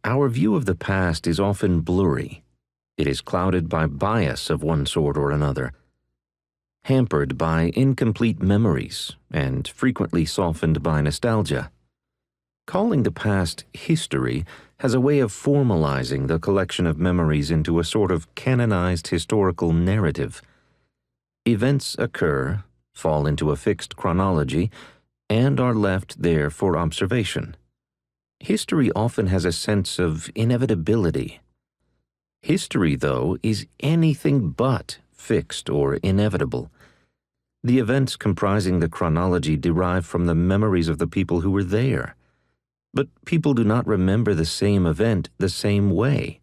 Our view of the past is often blurry. It is clouded by bias of one sort or another, hampered by incomplete memories, and frequently softened by nostalgia. Calling the past history has a way of formalizing the collection of memories into a sort of canonized historical narrative. Events occur, fall into a fixed chronology, and are left there for observation. History often has a sense of inevitability. History, though, is anything but fixed or inevitable. The events comprising the chronology derive from the memories of the people who were there. But people do not remember the same event the same way.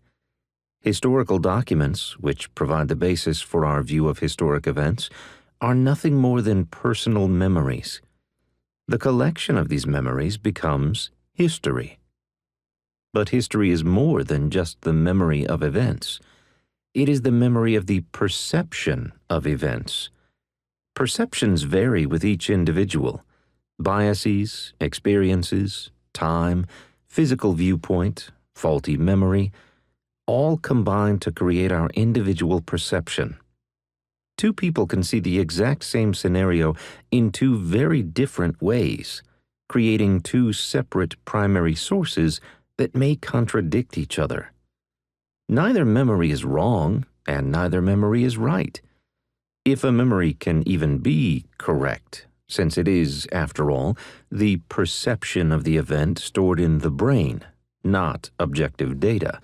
Historical documents, which provide the basis for our view of historic events, are nothing more than personal memories. The collection of these memories becomes history. But history is more than just the memory of events. It is the memory of the perception of events. Perceptions vary with each individual. Biases, experiences, time, physical viewpoint, faulty memory, all combine to create our individual perception. Two people can see the exact same scenario in two very different ways, creating two separate primary sources that may contradict each other. Neither memory is wrong, and neither memory is right. If a memory can even be correct, since it is, after all, the perception of the event stored in the brain, not objective data.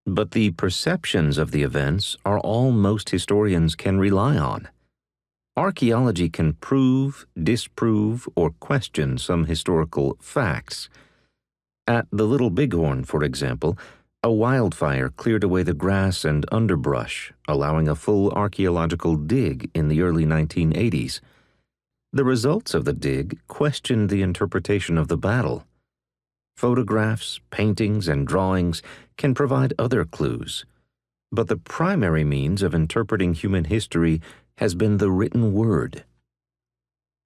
But the perceptions of the events are all most historians can rely on. Archaeology can prove, disprove, or question some historical facts. At the Little Bighorn, for example, a wildfire cleared away the grass and underbrush, allowing a full archaeological dig in the early 1980s. The results of the dig questioned the interpretation of the battle. Photographs, paintings, and drawings can provide other clues, but the primary means of interpreting human history has been the written word.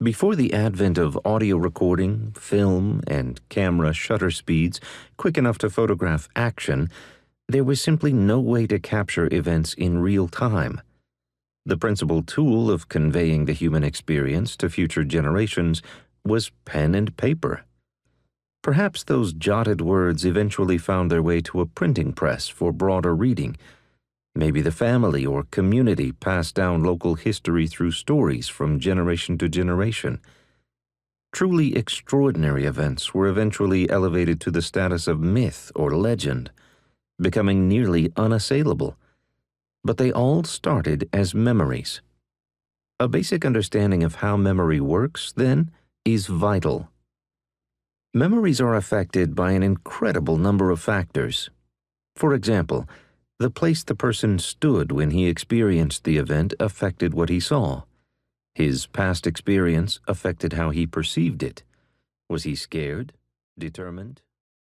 Before the advent of audio recording, film, and camera shutter speeds quick enough to photograph action, there was simply no way to capture events in real time. The principal tool of conveying the human experience to future generations was pen and paper. Perhaps those jotted words eventually found their way to a printing press for broader reading. Maybe the family or community passed down local history through stories from generation to generation. Truly extraordinary events were eventually elevated to the status of myth or legend, becoming nearly unassailable. But they all started as memories. A basic understanding of how memory works, then, is vital. Memories are affected by an incredible number of factors. For example, the place the person stood when he experienced the event affected what he saw. His past experience affected how he perceived it. Was he scared, determined,